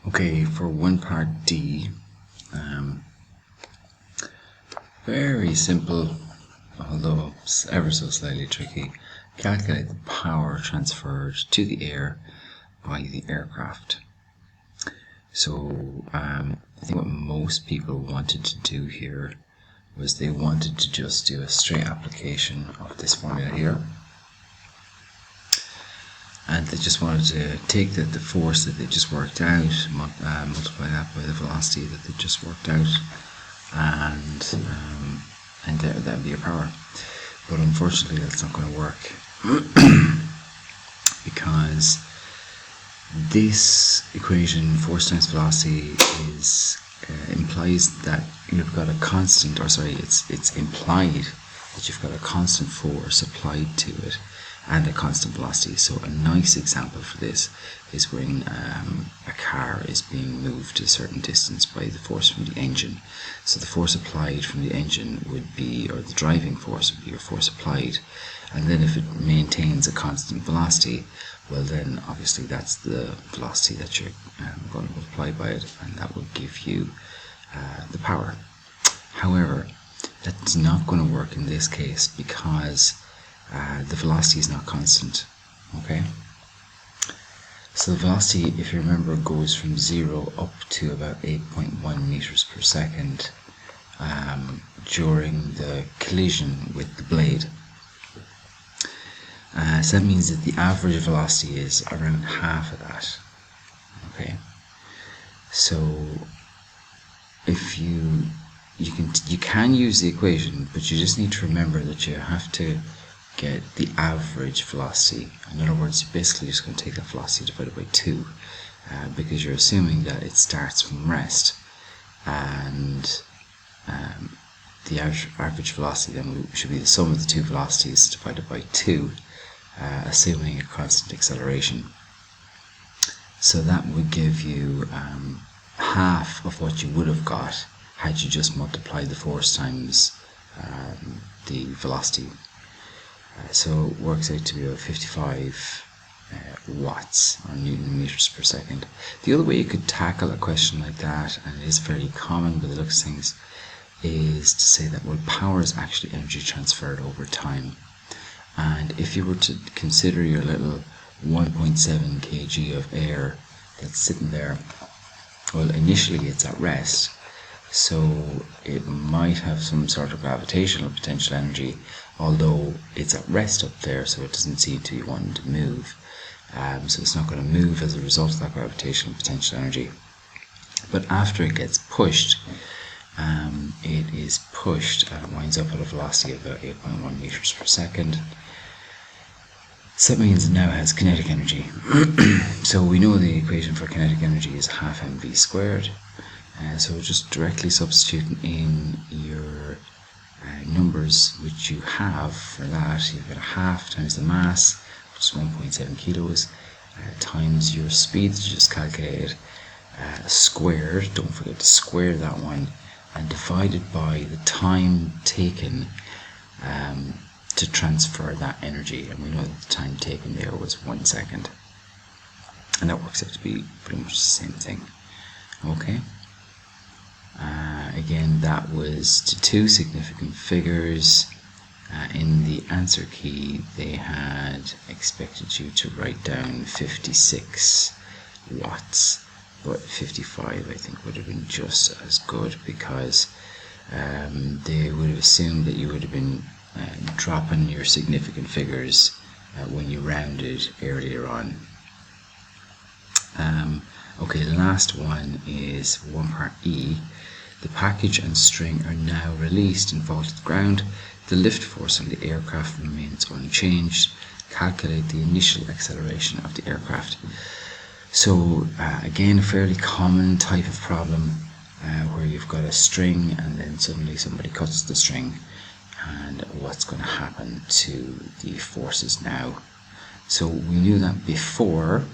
Okay, for one part D, very simple, although ever so slightly tricky. Calculate the power transferred to the air by the aircraft. So I think what most people wanted to do here was they wanted to just do a straight application of this formula here. And they just wanted to take the force that they just worked out, multiply that by the velocity that they just worked out, and that would be your power. But unfortunately that's not going to work because this equation, force times velocity, implies that you've got a constant, it's implied that you've got a constant force applied to it and a constant velocity. So a nice example for this is when a car is being moved a certain distance by the force from the engine. So the force applied from the engine would be, or the driving force would be your force applied, and then if it maintains a constant velocity, well then obviously that's the velocity that you're going to multiply by it, and that will give you the power. However, that's not going to work in this case because the velocity is not constant. Okay, so the velocity, if you remember, goes from 0 up to about 8.1 meters per second during the collision with the blade. So that means that the average velocity is around half of that. Okay, so if you can use the equation, but you just need to remember that you have to get the average velocity. In other words, you're basically just going to take that velocity divided by 2, because you're assuming that it starts from rest, and the average velocity then should be the sum of the two velocities divided by 2, assuming a constant acceleration. So that would give you half of what you would have got had you just multiplied the force times the velocity. So it works out to be about 55 watts, or Newton meters per second. The other way you could tackle a question like that, and it is fairly common by the looks of things, is to say that, well, power is actually energy transferred over time. And if you were to consider your little 1.7 kg of air that's sitting there, well, initially it's at rest, so it might have some sort of gravitational potential energy, although it's at rest up there, so it doesn't seem to be wanting to move. So it's not going to move as a result of that gravitational potential energy. But after it gets pushed, it is pushed and it winds up at a velocity of about 8.1 meters per second. So that means it now has kinetic energy. So we know the equation for kinetic energy is half mv squared. So just directly substituting in your numbers which you have for that, you've got a half times the mass, which is 1.7 kilos, times your speed that you just calculated, squared, don't forget to square that one, and divided by the time taken to transfer that energy. And we know that the time taken there was 1 second, and that works out to be pretty much the same thing. Okay. Again, that was to two significant figures. In the answer key, they had expected you to write down 56 watts, but 55 I think would have been just as good, because they would have assumed that you would have been dropping your significant figures when you rounded earlier on. Okay, the last one is one part E. The package and string are now released and fall to the ground. The lift force on the aircraft remains unchanged. Calculate the initial acceleration of the aircraft. So again, a fairly common type of problem where you've got a string and then suddenly somebody cuts the string, and what's going to happen to the forces now. So we knew that before.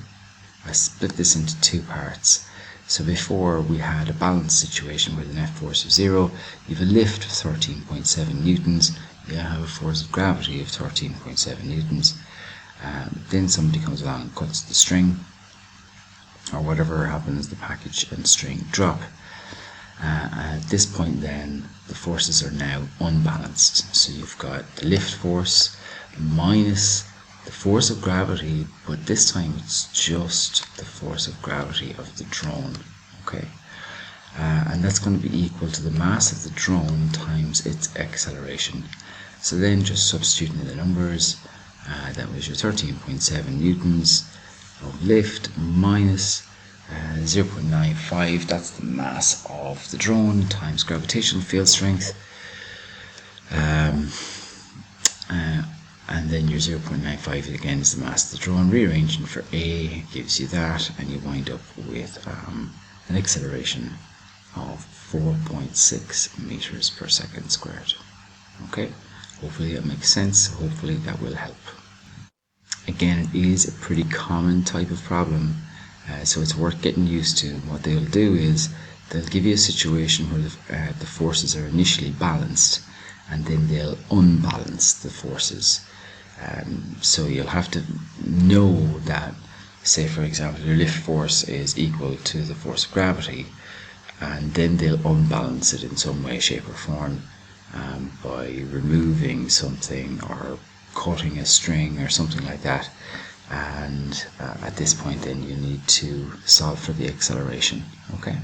I split this into two parts. So before, we had a balanced situation where the net force was 0, you have a lift of 13.7 newtons, you have a force of gravity of 13.7 newtons. Then somebody comes along and cuts the string, or whatever happens, the package and string drop. At this point then, the forces are now unbalanced. So you've got the lift force minus the force of gravity, but this time it's just the force of gravity of the drone, okay? And that's going to be equal to the mass of the drone times its acceleration. So then just substituting in the numbers, that was your 13.7 newtons of lift minus 0.95, that's the mass of the drone, times gravitational field strength, and then your 0.95 again is the mass of the drone. Rearranging for A gives you that, and you wind up with an acceleration of 4.6 meters per second squared. Okay, hopefully that makes sense, hopefully that will help. Again, it is a pretty common type of problem, so it's worth getting used to. What they'll do is they'll give you a situation where the forces are initially balanced, and then they'll unbalance the forces. So you'll have to know that, say for example, your lift force is equal to the force of gravity, and then they'll unbalance it in some way, shape or form, by removing something or cutting a string or something like that. And at this point then you need to solve for the acceleration, okay?